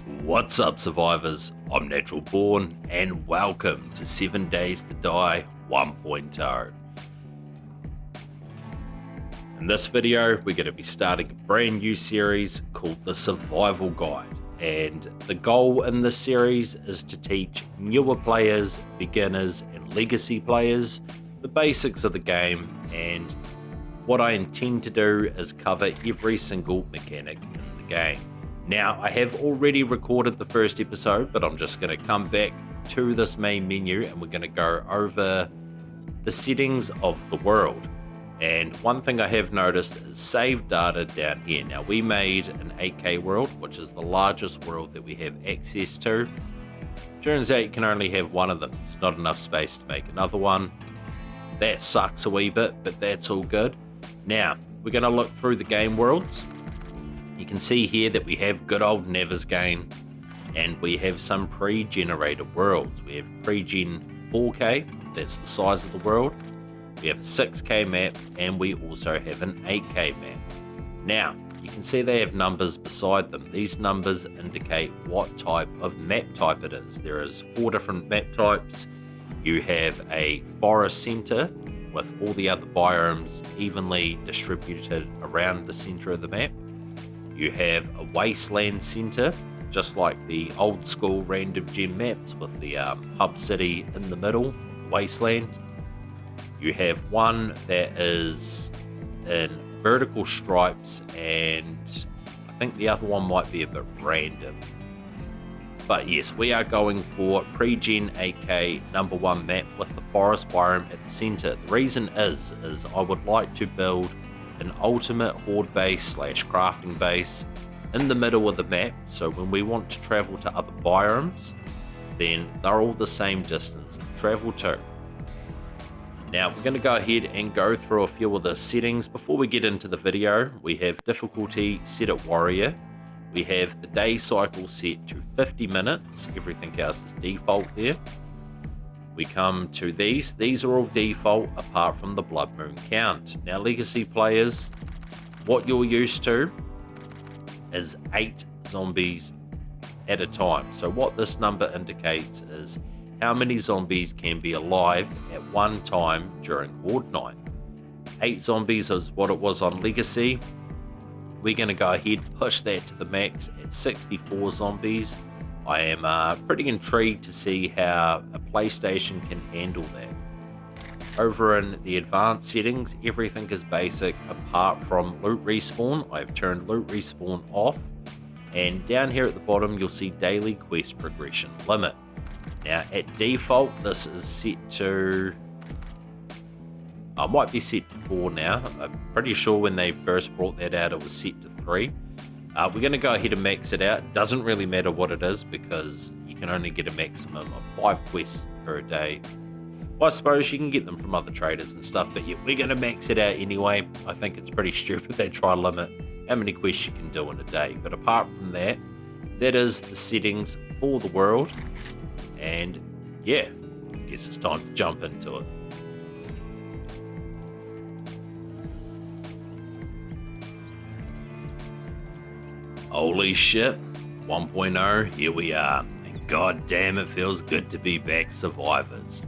What's up, survivors? I'm NaturalBorn, and welcome to 7 Days to Die 1.0. In this video, we're going to be starting a brand new series called the Survival Guide, and the goal in this series is to teach newer players, beginners, and legacy players the basics of the game. And what I intend to do is cover every single mechanic in the game. Now, I have already recorded the first episode, but I'm just going to come back to this main menu and we're going to go over the settings of the world. And one thing I have noticed is save data down here. Now, we made an 8K world, which is the largest world that we have access to. Turns out you can only have one of them. There's not enough space to make another one. That sucks a wee bit, but that's all good. Now, we're going to look through the game worlds. You can see here that we have good old Neversgain, and we have some pre-generated worlds. We have pre-gen 4K, that's the size of the world. We have a 6K map, and we also have an 8K map. Now, you can see they have numbers beside them. These numbers indicate what type of map type it is. There is 4 different map types. You have a forest center with all the other biomes evenly distributed around the center of the map. You have a wasteland center, just like the old school random gem maps with the hub city in the middle, wasteland. You have one that is in vertical stripes, and I think the other one might be a bit random. But yes, we are going for pre-gen 8K number 1 map with the forest biome at the center. The reason is I would like to build an ultimate horde base / crafting base in the middle of the map, so when we want to travel to other biomes, then they're all the same distance to travel to. Now we're going to go ahead and go through a few of the settings. Before we get into the video, we have difficulty set at warrior. We have the day cycle set to 50 minutes. Everything else is default there. We come to these. These are all default apart from the blood moon count. Now, legacy players, what you're used to is 8 zombies at a time. So what this number indicates is how many zombies can be alive at one time during horde night. 8 zombies is what it was on legacy. We're going to go ahead and push that to the max at 64 zombies. I am pretty intrigued to see how a PlayStation can handle that. Over in the advanced settings, everything is basic apart from loot respawn. I've turned loot respawn off. And down here at the bottom, you'll see daily quest progression limit. Now, at default, this is set to... I might be set to 4 now. I'm pretty sure when they first brought that out, it was set to 3. We're going to go ahead and max it out. It doesn't really matter what it is because you can only get a maximum of 5 quests per day. Well, I suppose you can get them from other traders and stuff, but yeah, we're going to max it out anyway. I think it's pretty stupid they try to limit how many quests you can do in a day. But apart from that, that is the settings for the world. And yeah, I guess it's time to jump into it. Holy shit, 1.0, here we are, and god damn it feels good to be back, survivors.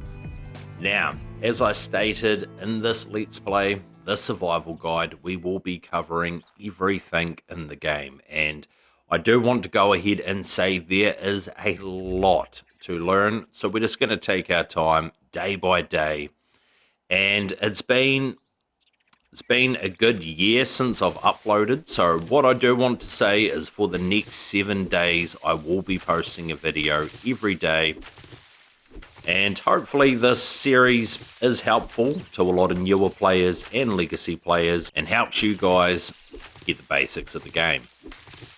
Now, as I stated in this Let's Play, this survival guide, we will be covering everything in the game, and I do want to go ahead and say there is a lot to learn, so we're just going to take our time day by day, and it's been a good year since I've uploaded, so what I do want to say is for the next 7 days, I will be posting a video every day, and hopefully this series is helpful to a lot of newer players and legacy players, and helps you guys get the basics of the game.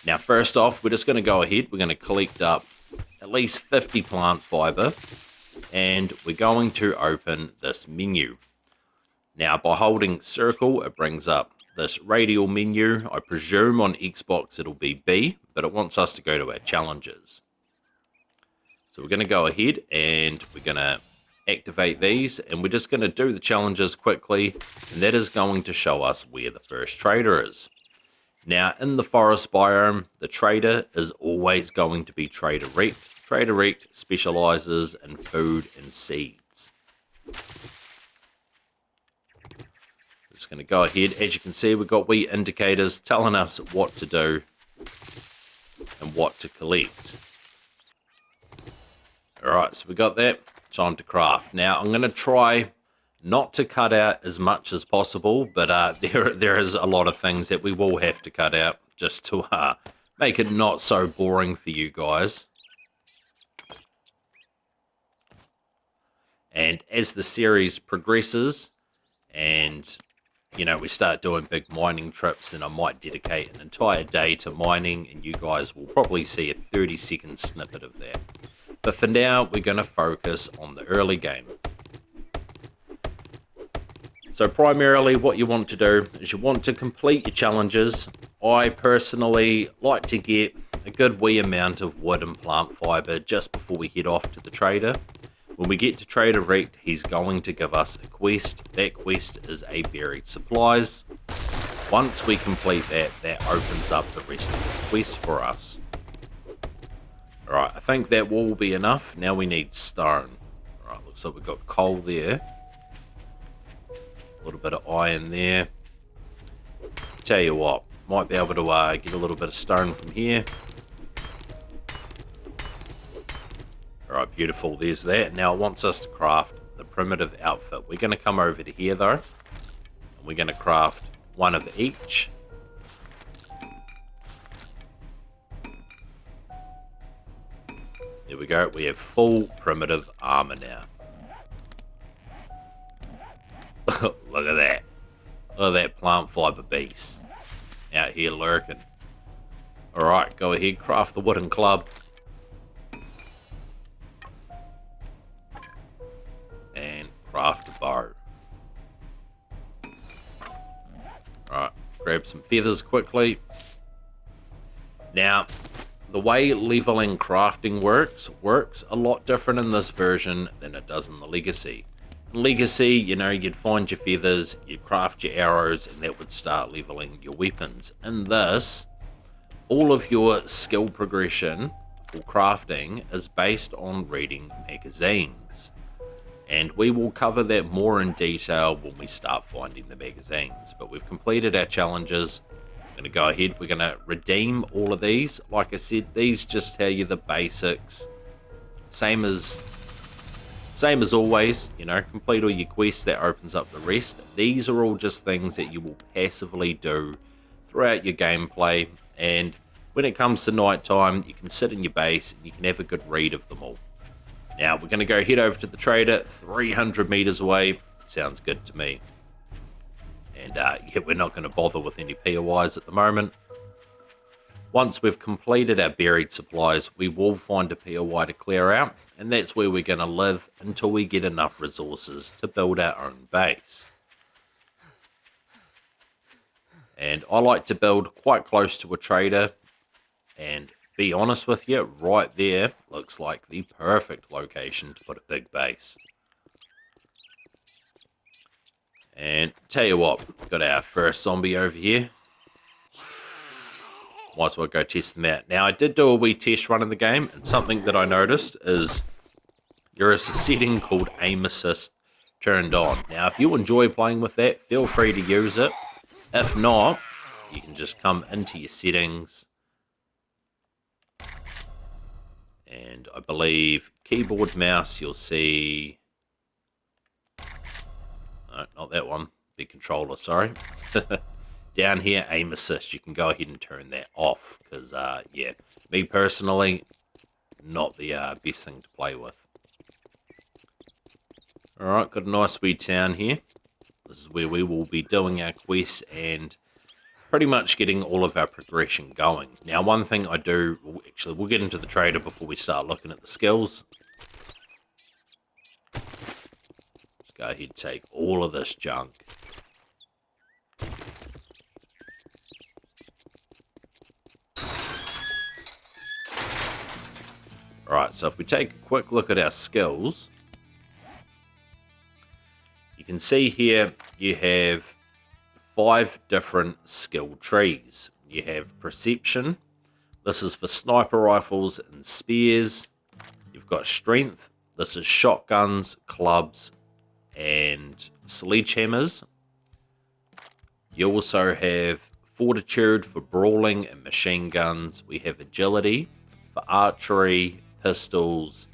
Now, first off, we're just going to go ahead, we're going to collect up at least 50 plant fiber, and we're going to open this menu. Now, by holding circle, it brings up this radial menu. I presume on Xbox it'll be B, but it wants us to go to our challenges. So we're going to go ahead and we're going to activate these, and we're just going to do the challenges quickly, and that is going to show us where the first trader is. Now, in the forest biome, the trader is always going to be Trader Rect. Trader Rect specializes in food and seeds. Just going to go ahead. As you can see, we've got wee indicators telling us what to do and what to collect. Alright, so we got that. Time to craft. Now, I'm going to try not to cut out as much as possible, but there is a lot of things that we will have to cut out just to make it not so boring for you guys. And as the series progresses and, you know, we start doing big mining trips, and I might dedicate an entire day to mining, and you guys will probably see a 30-second snippet of that. But for now, we're going to focus on the early game. So primarily what you want to do is you want to complete your challenges. I personally like to get a good wee amount of wood and plant fibre just before we head off to the trader. When we get to Trader Rect, he's going to give us a quest. That quest is a buried supplies. Once we complete that, that opens up the rest of his quests for us. Alright, I think that will be enough. Now we need stone. Alright, looks like we've got coal there. A little bit of iron there. Tell you what, might be able to get a little bit of stone from here. Alright, beautiful, there's that. Now it wants us to craft the primitive outfit. We're going to come over to here though, and we're going to craft one of each. There we go, we have full primitive armor now. Look at that. Look at that plant fiber beast out here lurking. Alright, go ahead, craft the wooden club. And craft a bow. Alright, grab some feathers quickly. Now, the way leveling crafting works a lot different in this version than it does in the Legacy. In Legacy, you know, you'd find your feathers, you'd craft your arrows, and that would start leveling your weapons. In this, all of your skill progression for crafting is based on reading magazines. And we will cover that more in detail when we start finding the magazines. But we've completed our challenges. We're going to go ahead, we're going to redeem all of these. Like I said, these just tell you the basics. Same as always, you know, complete all your quests, that opens up the rest. These are all just things that you will passively do throughout your gameplay, and when it comes to night time, you can sit in your base and you can have a good read of them all. Now, we're going to go head over to the trader, 300 meters away. Sounds good to me. And yeah, we're not going to bother with any POIs at the moment. Once we've completed our buried supplies, we will find a POI to clear out, and that's where we're going to live until we get enough resources to build our own base. And I like to build quite close to a trader, and be honest with you, right there looks like the perfect location to put a big base. And tell you what, we've got our first zombie over here. Might as well go test them out. Now, I did do a wee test run in the game, and something that I noticed is there is a setting called aim assist turned on. Now, if you enjoy playing with that, feel free to use it. If not, you can just come into your settings, and I believe keyboard, mouse, you'll see... No, not that one. The controller, sorry. Down here, aim assist. You can go ahead and turn that off, because, yeah, me personally, not the best thing to play with. Alright, got a nice wee town here. This is where we will be doing our quests and pretty much getting all of our progression going. Now, one thing I do... Actually, we'll get into the trader before we start looking at the skills. Let's go ahead and take all of this junk. Alright, so if we take a quick look at our skills, you can see here you have 5 different skill trees. You have perception. This is for sniper rifles and spears. You've got strength. This is shotguns, clubs, and sledgehammers. You also have fortitude for brawling and machine guns. We have agility for archery, pistols,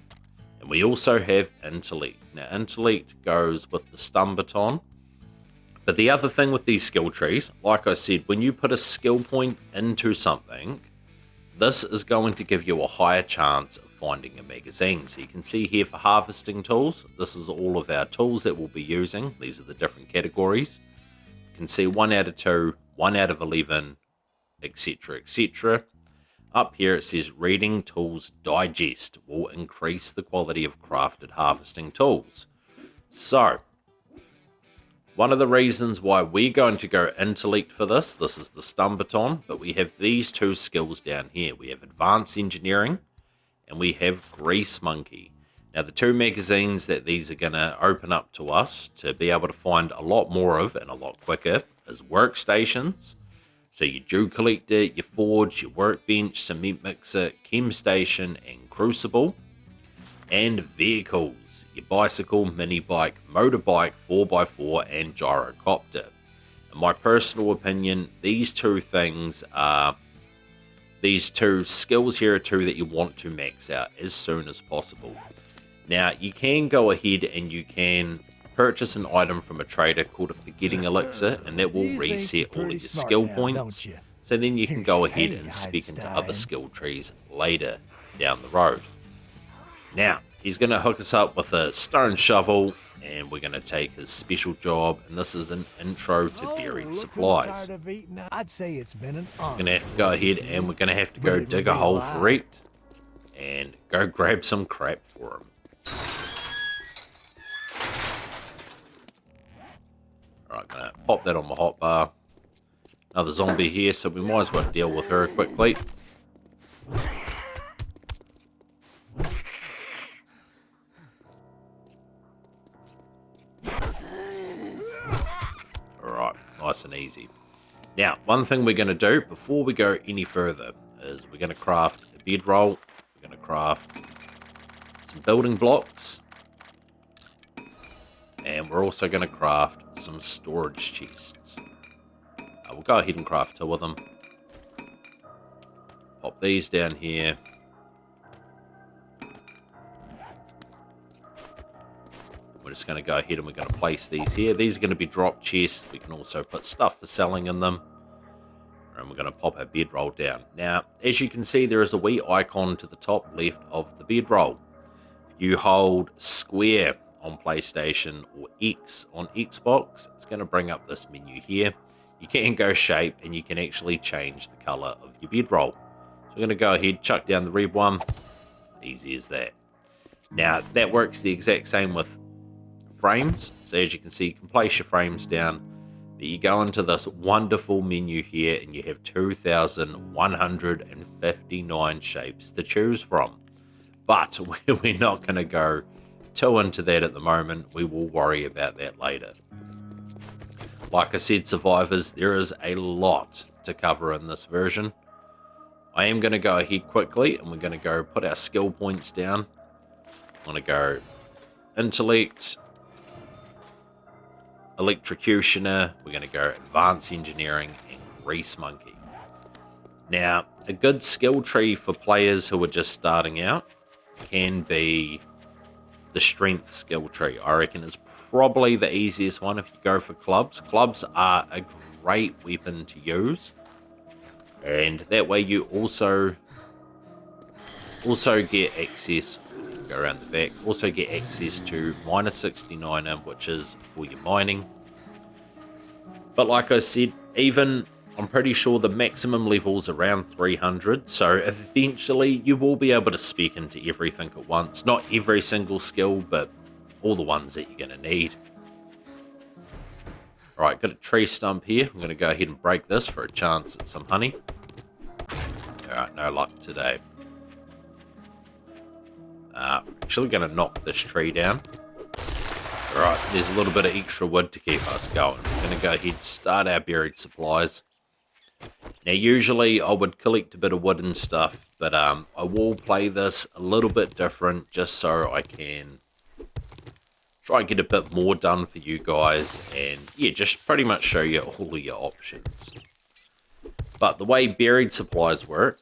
and we also have intellect. Now, intellect goes with the stun baton. But the other thing with these skill trees, like I said, when you put a skill point into something, this is going to give you a higher chance of finding a magazine. So you can see here for harvesting tools, this is all of our tools that we'll be using. These are the different categories. You can see 1 out of 2, 1 out of 11, etc., etc. Up here it says reading tools digest will increase the quality of crafted harvesting tools. So, one of the reasons why we're going to go intellect for this is the stun baton, but we have these 2 skills down here. We have advanced engineering and we have grease monkey. Now the 2 magazines that these are going to open up to us to be able to find a lot more of and a lot quicker is workstations. So your dew collector, your forge, your workbench, cement mixer, chem station and crucible. And vehicles, your bicycle, mini bike, motorbike, 4x4 and gyrocopter. In my personal opinion, these 2 things are, these 2 skills here are 2 that you want to max out as soon as possible. Now you can go ahead and you can purchase an item from a trader called a forgetting elixir, and that will reset all of your skill points. So then you can go ahead and spec into other skill trees later down the road. Now, he's going to hook us up with a stone shovel, and we're going to take his special job, and this is an intro to buried supplies. I'd say it's been an honor. We're going to have to go ahead, and we're going to have to go dig a hole for Rhett, and go grab some crap for him. Alright, going to pop that on my hotbar. Another zombie here, so we might as well deal with her quickly. Alright, nice and easy. Now, one thing we're going to do before we go any further is we're going to craft a bedroll. We're going to craft some building blocks. And we're also going to craft some storage chests. We'll go ahead and craft 2 of them. Pop these down here. We're just going to go ahead and we're going to place these here. These are going to be drop chests. We can also put stuff for selling in them. And we're going to pop our bedroll down. Now, as you can see, there is a wee icon to the top left of the bedroll. You hold square on PlayStation or X on Xbox. It's going to bring up this menu here. You can go shape and you can actually change the color of your bedroll. So we're going to go ahead, chuck down the red one. Easy as that. Now, that works the exact same with frames. So as you can see, you can place your frames down. But you go into this wonderful menu here and you have 2,159 shapes to choose from. But we're not going to go too into that at the moment. We will worry about that later. Like I said, survivors, there is a lot to cover in this version. I am going to go ahead quickly and we're going to go put our skill points down. I'm going to go intellect, electrocutioner, we're going to go advanced engineering and grease monkey. Now, a good skill tree for players who are just starting out can be the strength skill tree. I reckon is probably the easiest one if you go for clubs. Clubs are a great weapon to use, and that way you also get access, go around the back, also get access to -69, which is for your mining. But like I said, even I'm pretty sure the maximum level's around 300, so eventually you will be able to spec into everything at once. Not every single skill, but all the ones that you're going to need. Alright, got a tree stump here. I'm going to go ahead and break this for a chance at some honey. Alright, no luck today. Actually going to knock this tree down. Alright, there's a little bit of extra wood to keep us going. We're going to go ahead and start our buried supplies. Now, usually I would collect a bit of wood and stuff, but I will play this a little bit different just so I can try and get a bit more done for you guys, and yeah, just pretty much show you all of your options. But the way buried supplies work,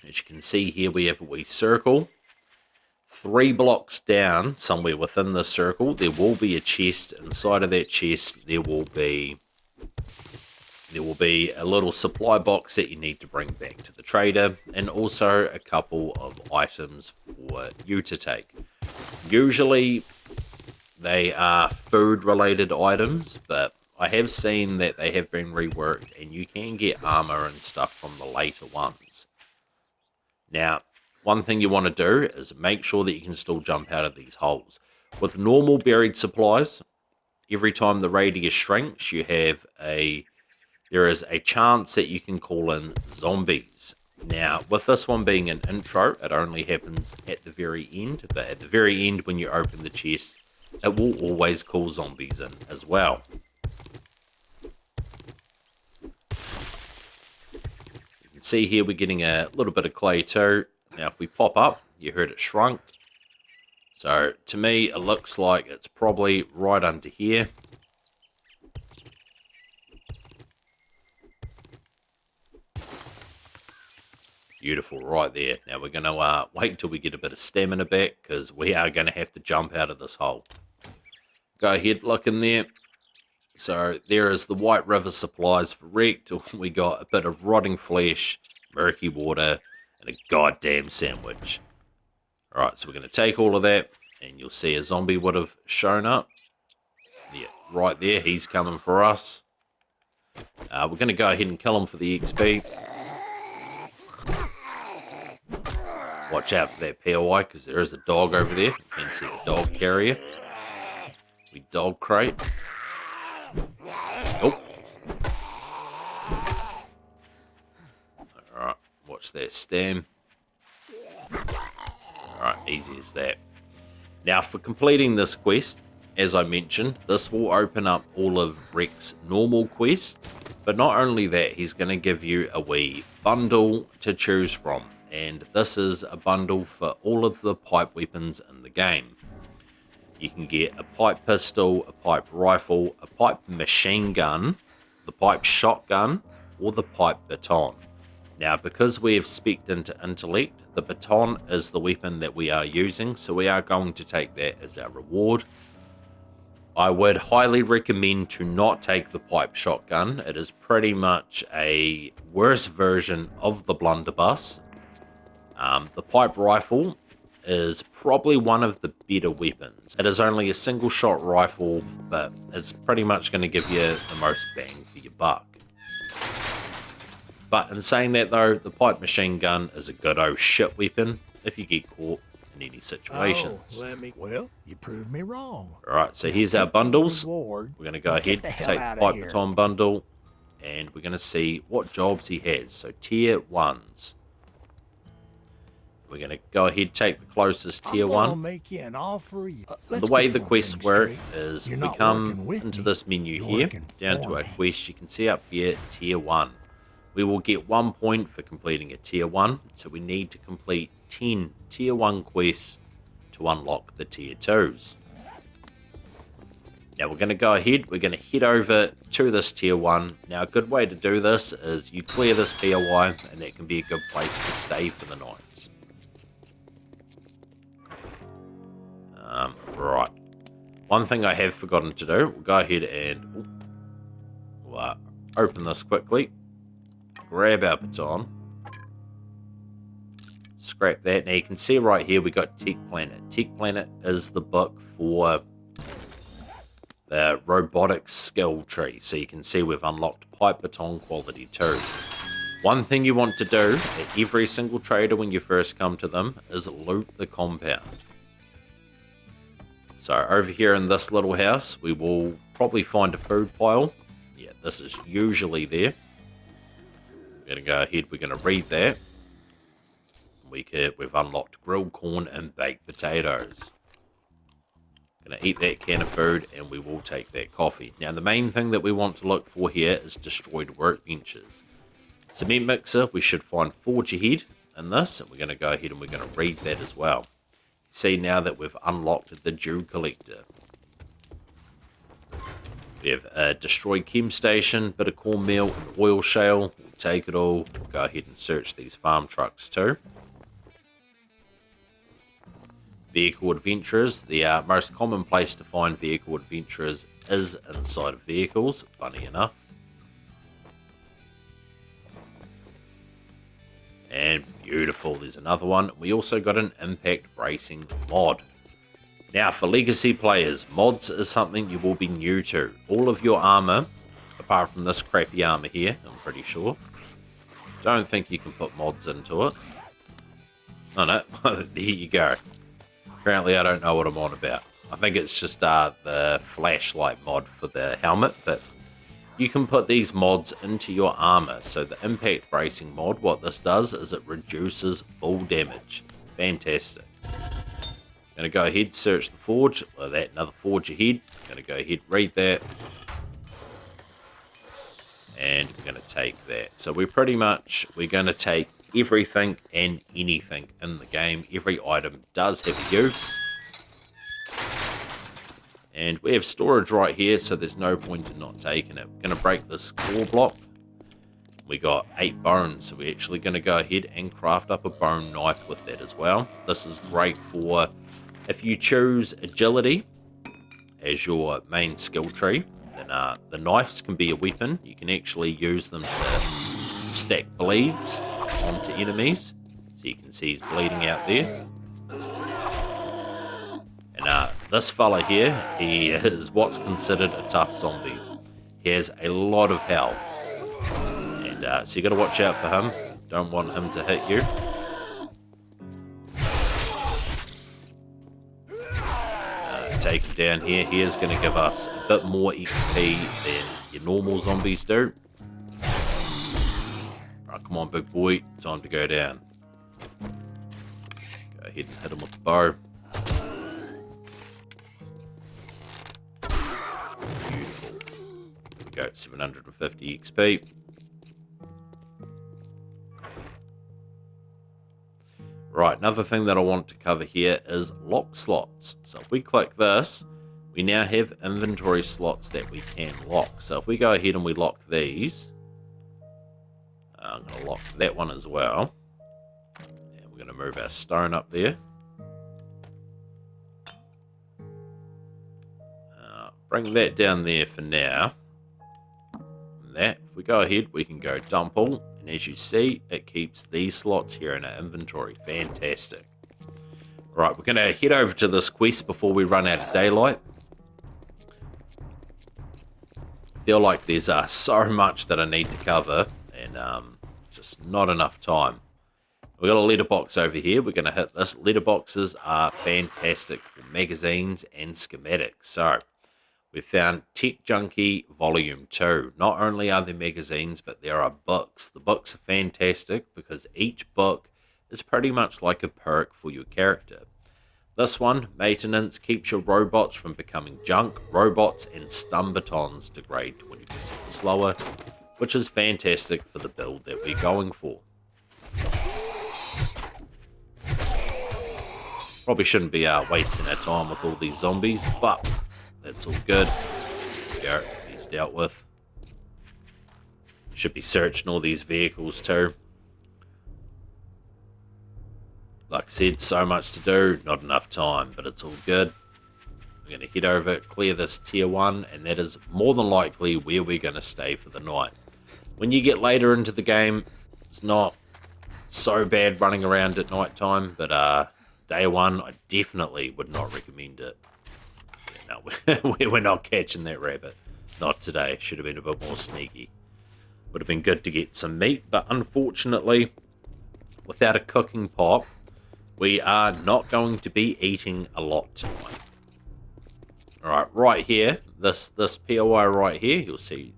as you can see here, we have a wee circle. 3 blocks down, somewhere within the circle, there will be a chest. Inside of that chest, there will be a little supply box that you need to bring back to the trader, and also a couple of items for you to take. Usually they are food related items, but I have seen that they have been reworked and you can get armor and stuff from the later ones. Now, one thing you want to do is make sure that you can still jump out of these holes. With normal buried supplies, every time the radius shrinks, there is a chance that you can call in zombies. Now, with this one being an intro, it only happens at the very end, but at the very end when you open the chest, it will always call zombies in as well. You can see here we're getting a little bit of clay too. Now, if we pop up, you heard it shrunk. So, to me, it looks like it's probably right under here. Beautiful, right there. Now we're going to wait until we get a bit of stamina back, because we are going to have to jump out of this hole. Go ahead, look in there. So there is the White River supplies for wrecked. We got a bit of rotting flesh, murky water, and a goddamn sandwich. Alright, so we're going to take all of that, and you'll see a zombie would have shown up. Yeah, right there, he's coming for us. We're going to go ahead and kill him for the XP. Watch out for that POI, because there is a dog over there. You can see the dog carrier. We dog crate. Oh. Alright, watch that stem. Alright, easy as that. Now, for completing this quest, as I mentioned, this will open up all of Rex's normal quests. But not only that, he's going to give you a wee bundle to choose from. And this is a bundle for all of the pipe weapons in the game. You can get a pipe pistol, a pipe rifle, a pipe machine gun, the pipe shotgun, or the pipe baton. Now, because we have specced into intellect, the baton is the weapon that we are using, so we are going to take that as our reward. I would highly recommend to not take the pipe shotgun. It is pretty much a worse version of the blunderbuss. The pipe rifle is probably one of the better weapons. It is only a single shot rifle, but it's pretty much going to give you the most bang for your buck. But in saying that though, the pipe machine gun is a good old shit weapon if you get caught in any situations. Well, you proved me wrong. Alright, so here's our bundles. We're going to go ahead, take the pipe baton bundle, and we're going to see what jobs he has. So tier 1s. We're going to go ahead, take the closest tier 1. Make you an offer. The way the quests work is we come into this menu here, down to our quest. You can see up here, tier 1. We will get 1 point for completing a tier 1, so we need to complete 10 tier 1 quests to unlock the tier 2s. Now we're going to go ahead, we're going to head over to this tier 1. Now a good way to do this is you clear this POI, and that can be a good place to stay for the night. Right. One thing I have forgotten to do, we'll go ahead and open this quickly. Grab our baton. Scrap that. Now you can see right here we got Tech Planet. Tech Planet is the book for the robotics skill tree. So you can see we've unlocked pipe baton quality 2. One thing you want to do at every single trader when you first come to them is loot the compound. So over here in this little house, we will probably find a food pile. Yeah, this is usually there. We're going to go ahead, we're going to read that. We've unlocked grilled corn and baked potatoes. Gonna eat that can of food, and we will take that coffee. Now, the main thing that we want to look for here is destroyed workbenches. Cement mixer, we should find forge ahead in this, and we're going to go ahead and we're going to read that as well. See now that we've unlocked the dew collector. We have a destroyed chem station, bit of cornmeal, and oil shale. We'll take it all. We'll go ahead and search these farm trucks too. Vehicle adventurers. The most common place to find vehicle adventurers is inside of vehicles, funny enough. And beautiful, there's another one. We also got an impact bracing mod. Now, for legacy players, mods is something you will be new to. All of your armor, apart from this crappy armor here, I'm pretty sure. Don't think you can put mods into it. Oh no, there you go. Apparently I don't know what I'm on about. I think it's just the flashlight mod for the helmet, but you can put these mods into your armor. So the impact bracing mod, what this does is it reduces full damage. Fantastic. Gonna go ahead, search the forge. Well, that another forge ahead. Gonna go ahead, read that. And we're gonna take that. So we're gonna take everything and anything in the game. Every item does have a use. And we have storage right here, so there's no point in not taking it. We're going to break this core block. We got 8 bones, so we're actually going to go ahead and craft up a bone knife with that as well. This is great for if you choose agility as your main skill tree, then the knives can be a weapon. You can actually use them to stack bleeds onto enemies. So you can see he's bleeding out there. And this fella here, he is what's considered a tough zombie. He has a lot of health. And so you got to watch out for him. Don't want him to hit you. Take him down here. He is going to give us a bit more XP than your normal zombies do. Alright, come on, big boy. Time to go down. Go ahead and hit him with the bow. Beautiful. There we go, 750 XP. Right, another thing that I want to cover here is lock slots. So if we click this, we now have inventory slots that we can lock. So if we go ahead and we lock these, I'm going to lock that one as well. And we're going to move our stone up there. Bring that down there for now. And that, if we go ahead, we can go dump all. And as you see, it keeps these slots here in our inventory. Fantastic. Right, we're going to head over to this quest before we run out of daylight. I feel like there's so much that I need to cover, and just not enough time. We've got a letterbox over here. We're going to hit this. Letterboxes are fantastic for magazines and schematics. So, we found Tech Junkie Volume 2. Not only are there magazines, but there are books. The books are fantastic because each book is pretty much like a perk for your character. This one, Maintenance, keeps your robots from becoming junk. Robots and stun batons degrade 20% slower, which is fantastic for the build that we're going for. Probably shouldn't be wasting our time with all these zombies, but that's all good. There we go, he's dealt with. Should be searching all these vehicles too. Like I said, so much to do, not enough time, but it's all good. We're going to head over, clear this tier 1, and that is more than likely where we're going to stay for the night. When you get later into the game, it's not so bad running around at night time, but day 1, I definitely would not recommend it. No, we're not catching that rabbit. Not today. Should have been a bit more sneaky. Would have been good to get some meat, but unfortunately, without a cooking pot, we are not going to be eating a lot tonight. Alright, right here, this POI right here, you'll see,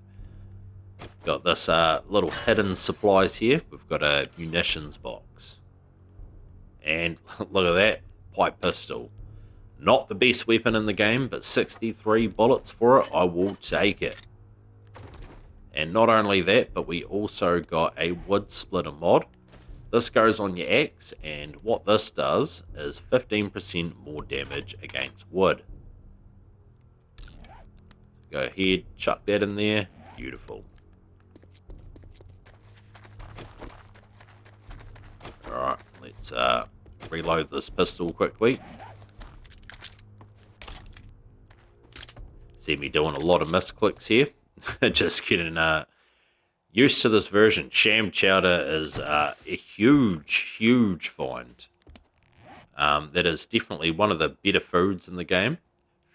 got this little hidden supplies here. We've got a munitions box. And look at that, pipe pistol. Not the best weapon in the game, but 63 bullets for it, I will take it. And not only that, but we also got a wood splitter mod. This goes on your axe, and what this does is 15% more damage against wood. Go ahead, chuck that in there. Beautiful. Alright, let's reload this pistol quickly. See me doing a lot of misclicks here. Just getting used to this version. Sham chowder is a huge find. That is definitely one of the better foods in the game.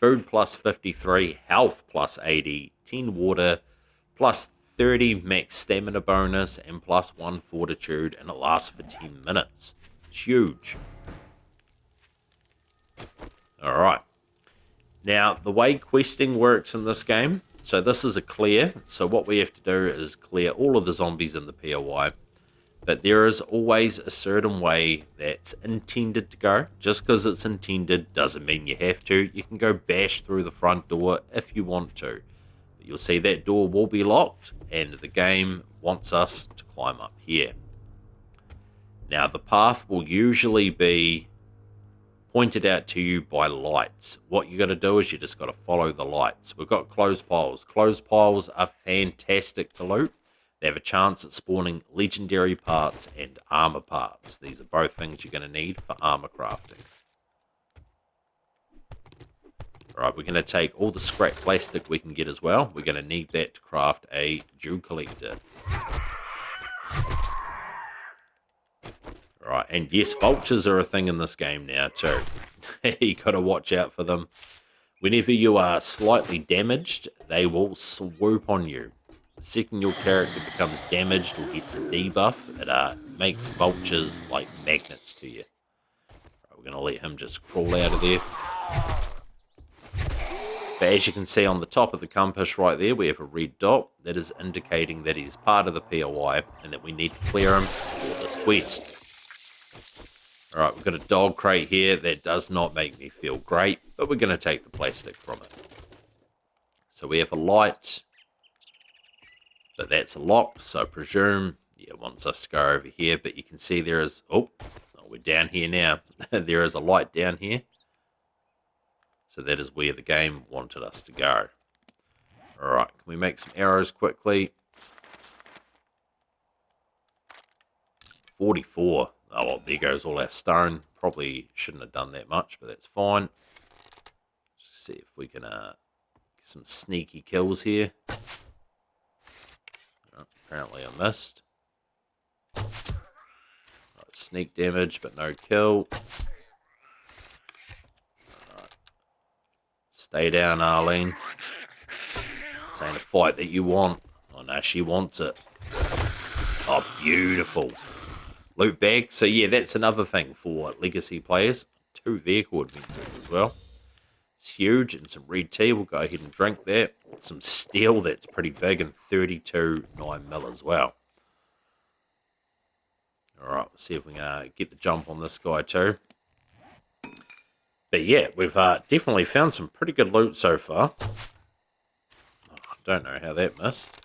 Food plus 53, health plus 80, 10 water, plus 30 max stamina bonus, and plus 1 fortitude, and it lasts for 10 minutes. It's huge. Alright. Now, the way questing works in this game, so this is a clear, so what we have to do is clear all of the zombies in the POI, but there is always a certain way that's intended to go. Just because it's intended doesn't mean you have to. You can go bash through the front door if you want to. But you'll see that door will be locked, and the game wants us to climb up here. Now, the path will usually be pointed out to you by lights. What you got to do is you just got to follow the lights. We've got closed piles. Closed piles are fantastic to loot. They have a chance at spawning legendary parts and armor parts. These are both things you're going to need for armor crafting. Alright, we're going to take all the scrap plastic we can get as well. We're going to need that to craft a dew collector. Alright, and yes, vultures are a thing in this game now too. You got to watch out for them. Whenever you are slightly damaged, they will swoop on you. The second your character becomes damaged or gets a debuff, it makes vultures like magnets to you. Right, we're going to let him just crawl out of there. But as you can see on the top of the compass right there, we have a red dot. That is indicating that he's part of the POI and that we need to clear him for this quest. Alright, we've got a dog crate here. That does not make me feel great, but we're going to take the plastic from it. So we have a light. But that's locked, so I presume it wants us to go over here. But you can see there is... Oh, we're down here now. There is a light down here. So that is where the game wanted us to go. Alright, can we make some arrows quickly? 44. Oh, well, there goes all our stone. Probably shouldn't have done that much, but that's fine. Let's see if we can get some sneaky kills here. Apparently I missed. Right, sneak damage, but no kill. Right. Stay down, Arlene. This ain't a fight that you want. Oh no, she wants it. Oh, beautiful. Loot bag. So yeah, that's another thing for legacy players. 2 vehicle adventures as well. It's huge, and some red tea. We'll go ahead and drink that. Some steel that's pretty big, and 32 9mm as well. Alright, we'll see if we can get the jump on this guy too. But yeah, we've definitely found some pretty good loot so far. Oh, I don't know how that missed.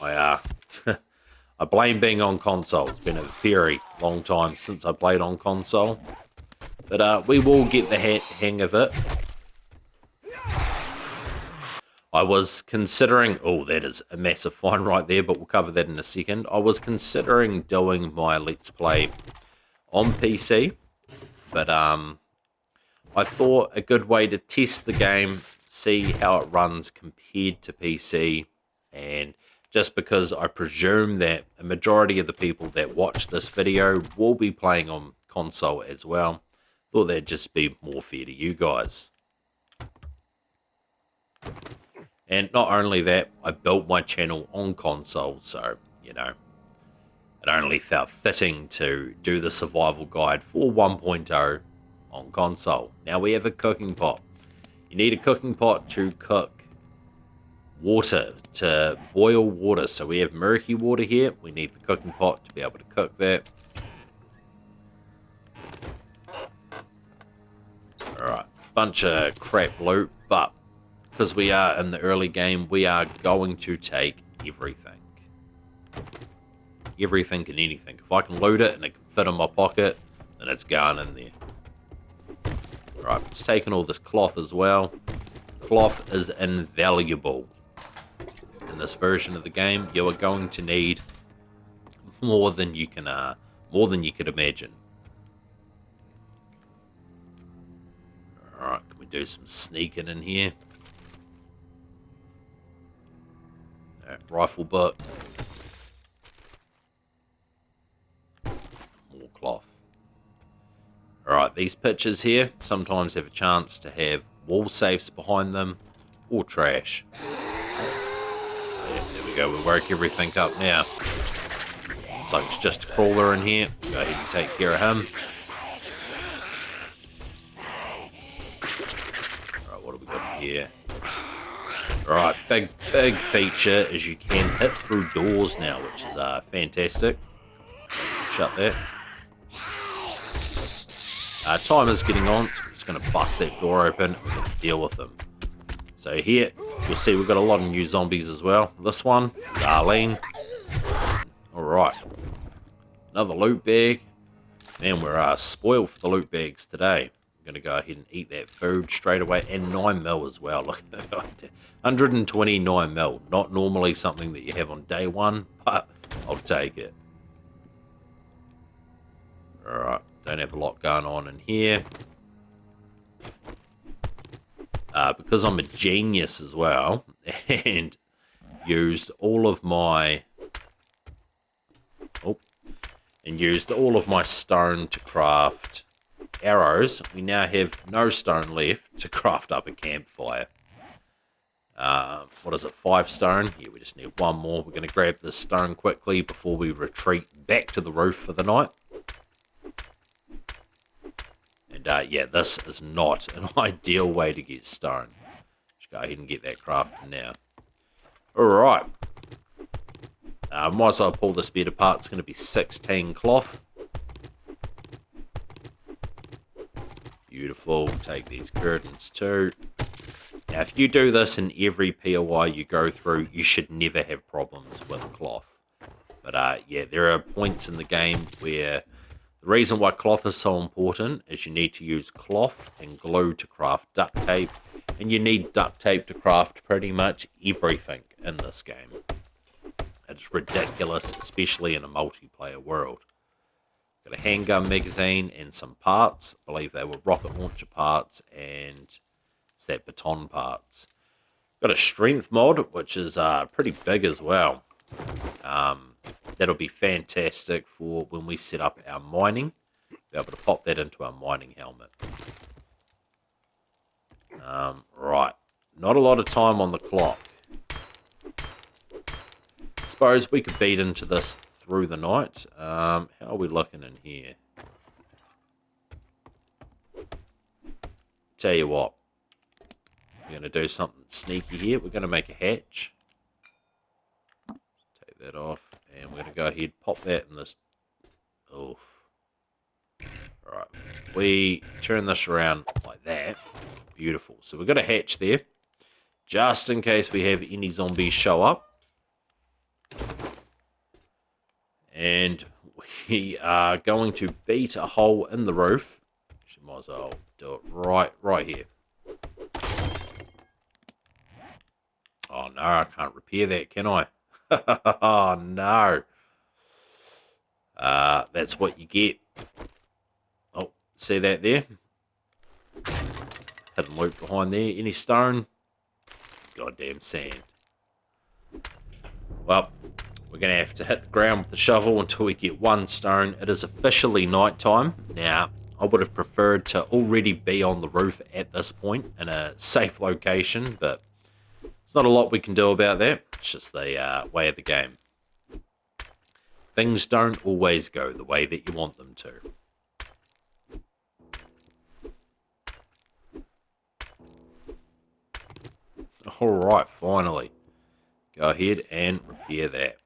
I blame being on console. It's been a very long time since I played on console. But we will get the hang of it. I was considering... Oh, that is a massive find right there, but we'll cover that in a second. I was considering doing my Let's Play on PC. But I thought a good way to test the game, see how it runs compared to PC, and just because I presume that a majority of the people that watch this video will be playing on console as well, thought that'd just be more fair to you guys. And not only that, I built my channel on console, so, you know, it only felt fitting to do the survival guide for 1.0 on console. Now we have a cooking pot. You need a cooking pot to cook water, to boil water. So we have murky water here. We need the cooking pot to be able to cook that. bunch of crap loot, but because we are in the early game, we are going to take everything. Everything and anything. If I can loot it and it can fit in my pocket, then it's going in there. Alright, it's taking all this cloth as well. Cloth is invaluable. In this version of the game, you are going to need more than you could imagine. Alright, can we do some sneaking in here? Alright, rifle book. More cloth. Alright, these pictures here sometimes have a chance to have wall safes behind them or trash. Yeah, there we go, we'll work everything up now. Looks like it's just a crawler in here. Go ahead and take care of him. Alright, what do we got here? Alright, big feature is you can hit through doors now, which is fantastic. Shut that. Timer's getting on, so we're just going to bust that door open and we're going to deal with them. So here, you'll see we've got a lot of new zombies as well. This one, Darlene. Alright. Another loot bag. Man, we're spoiled for the loot bags today. I'm going to go ahead and eat that food straight away. And 9 mil as well. Look at that. 129 mil. Not normally something that you have on day one, but I'll take it. Alright. Don't have a lot going on in here. Because I'm a genius as well, and used all of my stone to craft arrows, we now have no stone left to craft up a campfire. What is it, 5 stone? Yeah, we just need 1 more. We're going to grab this stone quickly before we retreat back to the roof for the night. And yeah, this is not an ideal way to get stone. Just go ahead and get that crafted now. Alright. Might as well pull this bed apart. It's going to be 16 cloth. Beautiful. Take these curtains too. Now, if you do this in every POI you go through, you should never have problems with cloth. But yeah, there are points in the game where the reason why cloth is so important is you need to use cloth and glue to craft duct tape, and you need duct tape to craft pretty much everything in this game. It's ridiculous, especially in a multiplayer world. Got a handgun magazine and some parts. I believe they were rocket launcher parts and it's that baton parts. Got a strength mod, which is pretty big as well. That'll be fantastic for when we set up our mining. Be able to pop that into our mining helmet. Right. Not a lot of time on the clock. Suppose we could beat into this through the night. How are we looking in here? Tell you what. We're going to do something sneaky here. We're going to make a hatch. Take that off. And we're going to go ahead, pop that in this. Oof. Alright. We turn this around like that. Beautiful. So we've got a hatch there. Just in case we have any zombies show up. And we are going to beat a hole in the roof. Actually, might as well do it right here. Oh no, I can't repair that, can I? Oh no. That's what you get. Oh, see that there? Hidden loot behind there. Any stone? Goddamn sand. Well, we're going to have to hit the ground with the shovel until we get 1 stone. It is officially nighttime. Now, I would have preferred to already be on the roof at this point in a safe location, but there's not a lot we can do about that. It's just the way of the game. Things don't always go the way that you want them to. Alright, finally. Go ahead and repair that.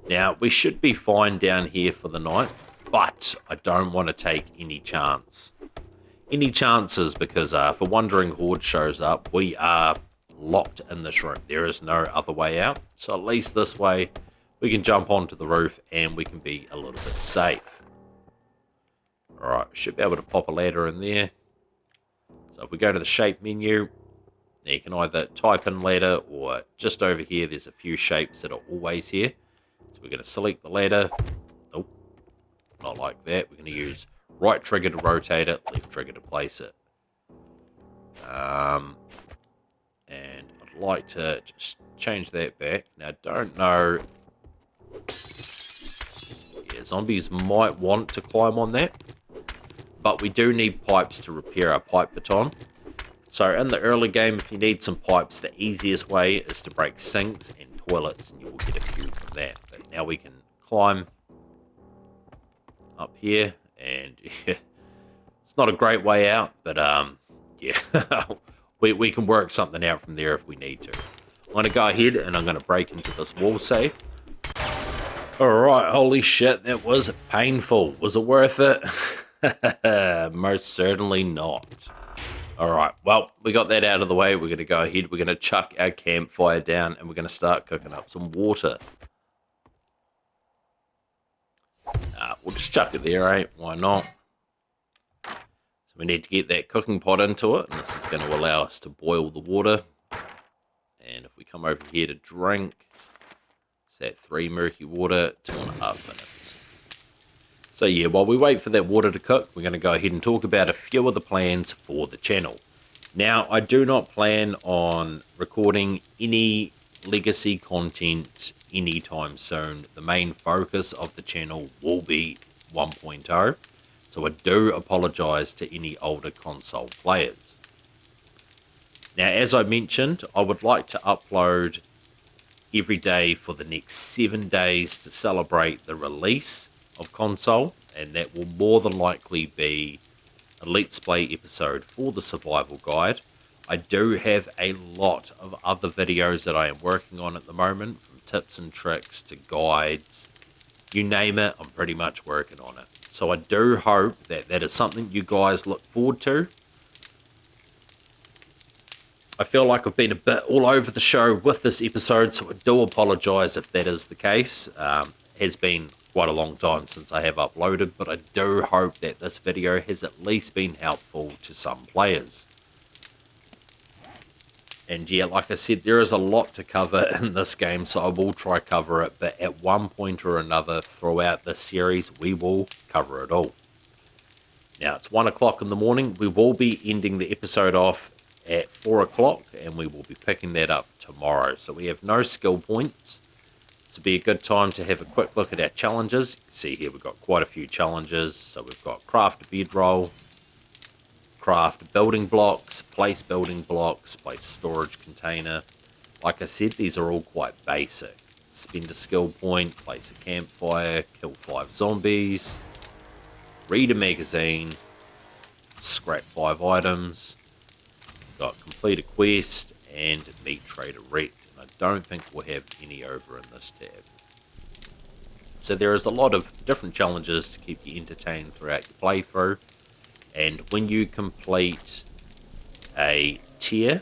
Now, we should be fine down here for the night. but I don't want to take any chance. Any chances, because if a wandering horde shows up, we are locked in this room. There is no other way out. So at least this way, we can jump onto the roof and we can be a little bit safe. Alright, should be able to pop a ladder in there. So if we go to the shape menu, you can either type in ladder, or just over here, there's a few shapes that are always here. So we're going to select the ladder. Nope, not like that. We're going to use right trigger to rotate it, left trigger to place it. And I'd like to just change that back. Now, I don't know. Yeah, zombies might want to climb on that, but we do need pipes to repair our pipe baton. So in the early game, if you need some pipes, the easiest way is to break sinks and toilets, and you will get a few from that. But now we can climb up here, and yeah, it's not a great way out, but yeah, we can work something out from there if we need to. I'm going to go ahead and I'm going to break into this wall safe. Alright, holy shit, that was painful. Was it worth it? Most certainly not. Alright, well, we got that out of the way. We're going to go ahead. We're going to chuck our campfire down and we're going to start cooking up some water. We'll just chuck it there, eh? Why not? So we need to get that cooking pot into it, and this is going to allow us to boil the water. And if we come over here to drink, it's that 3 murky water, 2.5 minutes. So yeah, while we wait for that water to cook, we're going to go ahead and talk about a few of the plans for the channel. Now, I do not plan on recording any legacy content anytime soon. The main focus of the channel will be 1.0, so I do apologise to any older console players. Now, as I mentioned, I would like to upload every day for the next 7 days to celebrate the release of console, and that will more than likely be a Let's Play episode for the survival guide. I do have a lot of other videos that I am working on at the moment, from tips and tricks to guides, you name it, I'm pretty much working on it. So I do hope that that is something you guys look forward to. I feel like I've been a bit all over the show with this episode, so I do apologise if that is the case. It has been quite a long time since I have uploaded, but I do hope that this video has at least been helpful to some players. And yeah, like I said, there is a lot to cover in this game, so I will try cover it, but at one point or another throughout this series, we will cover it all. Now, it's 1 o'clock in the morning. We will be ending the episode off at 4 o'clock, and we will be picking that up tomorrow. So we have no skill points. This will be a good time to have a quick look at our challenges. You can see here we've got quite a few challenges. So we've got craft a bedroll, craft building blocks, place building blocks, place storage container. Like I said, these are all quite basic. Spend a skill point, place a campfire, kill 5 zombies, read a magazine, scrap 5 items, got complete a quest, and meet trader wrecked. And I don't think we'll have any over in this tab. So there is a lot of different challenges to keep you entertained throughout your playthrough. And when you complete a tier,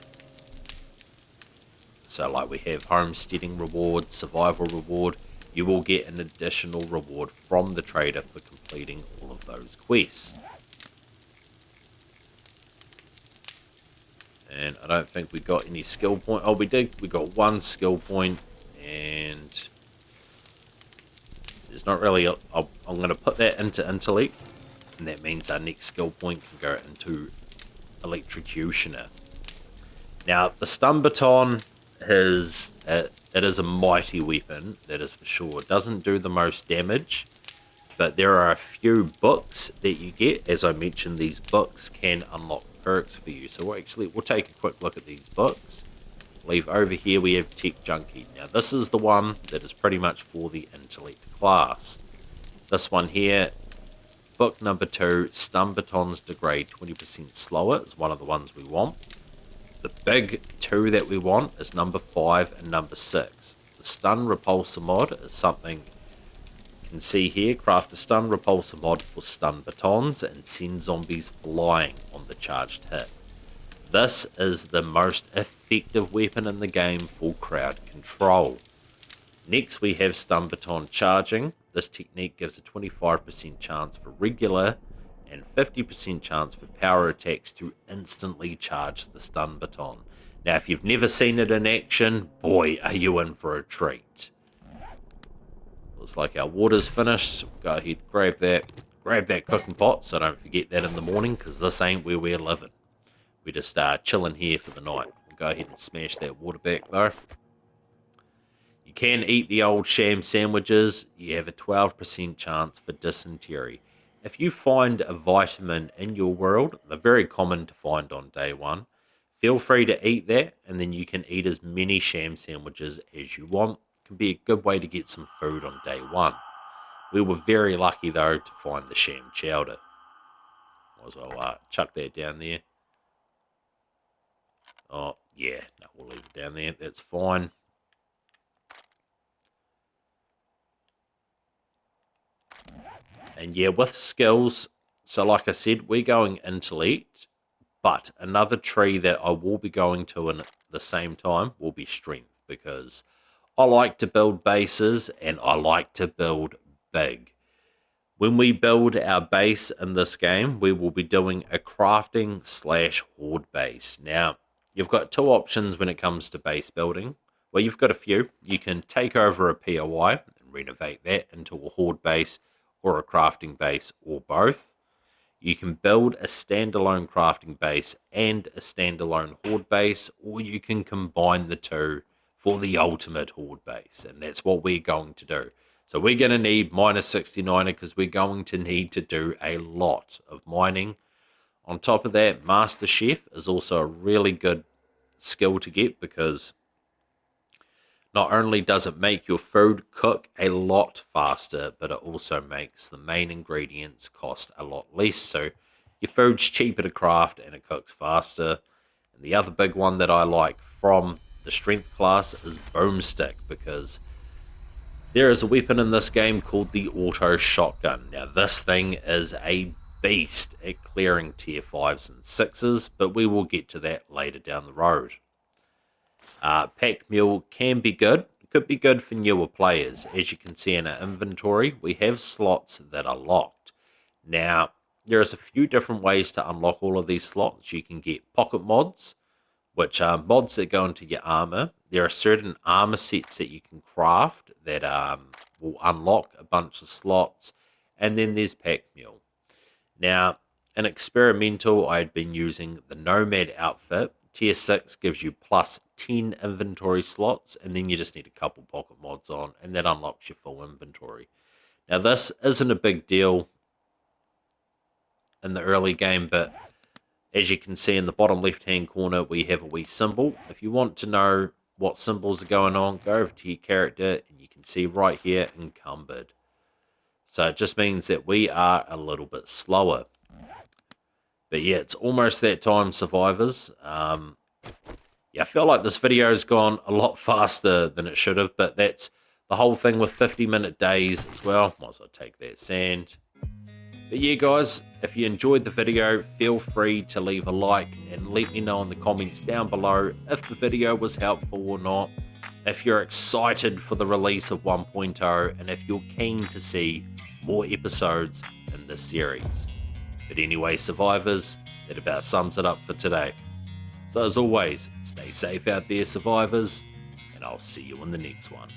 so like we have homesteading reward, survival reward, you will get an additional reward from the trader for completing all of those quests. And I don't think we got any skill point. Oh, we did. We got 1 skill point, and there's not really I'm going to put that into intellect, and that means our next skill point can go into electrocutioner. Now, the stun baton is it is a mighty weapon, that is for sure. It doesn't do the most damage, but there are a few books that you get. As I mentioned, these books can unlock perks for you. So we'll take a quick look at these books. I believe over here we have Tech Junkie. Now, this is the one that is pretty much for the intellect class. This one here, book number 2, stun batons degrade 20% slower, is one of the ones we want. The big 2 that we want is number 5 and number 6. The stun repulsor mod is something can see here, craft a stun repulsor mod for stun batons and send zombies flying on the charged hit. This is the most effective weapon in the game for crowd control. Next we have stun baton charging. This technique gives a 25% chance for regular and 50% chance for power attacks to instantly charge the stun baton. Now if you've never seen it in action, boy are you in for a treat. Looks like our water's finished, so we'll go ahead, grab that cooking pot, so don't forget that in the morning, because this ain't where we're living. We just chilling here for the night. We'll go ahead and smash that water back though. You can eat the old sham sandwiches. You have a 12% chance for dysentery. If you find a vitamin in your world, they're very common to find on day one. Feel free to eat that, and then you can eat as many sham sandwiches as you want. Can be a good way to get some food on day one. We were very lucky though to find the sham chowder. Might as well chuck that down there. Oh yeah, no, we'll leave it down there. That's fine. And yeah, with skills, so like I said, we're going intellect, but another tree that I will be going to in the same time will be strength, because I like to build bases and I like to build big. When we build our base in this game, we will be doing a crafting / horde base. Now, you've got two options when it comes to base building. Well, you've got a few. You can take over a POI and renovate that into a horde base or a crafting base or both. You can build a standalone crafting base and a standalone horde base, or you can combine the two for the ultimate horde base, and that's what we're going to do. So we're going to need -69er because we're going to need to do a lot of mining. On top of that, Master Chef is also a really good skill to get, because not only does it make your food cook a lot faster, but it also makes the main ingredients cost a lot less. So your food's cheaper to craft and it cooks faster. And the other big one that I like from the strength class is Boomstick, because there is a weapon in this game called the Auto Shotgun. Now this thing is a beast at clearing tier 5s and 6s, but we will get to that later down the road. Pack Mule can be good. It could be good for newer players. As you can see in our inventory, we have slots that are locked. Now, there's a few different ways to unlock all of these slots. You can get pocket mods, which are mods that go into your armor. There are certain armor sets that you can craft that will unlock a bunch of slots. And then there's Pack Mule. Now, in experimental, I had been using the Nomad outfit. Tier 6 gives you plus 10 inventory slots, and then you just need a couple pocket mods on, and that unlocks your full inventory. Now, this isn't a big deal in the early game, but as you can see in the bottom left-hand corner, we have a wee symbol. If you want to know what symbols are going on, go over to your character, and you can see right here, encumbered. So it just means that we are a little bit slower. But yeah, it's almost that time, survivors. Yeah, I feel like this video has gone a lot faster than it should have, but that's the whole thing with 50-minute days as well. Might as well take that sand. But yeah, guys, if you enjoyed the video, feel free to leave a like and let me know in the comments down below if the video was helpful or not, if you're excited for the release of 1.0, and if you're keen to see more episodes in this series. But anyway, survivors, that about sums it up for today. So as always, stay safe out there, survivors, and I'll see you in the next one.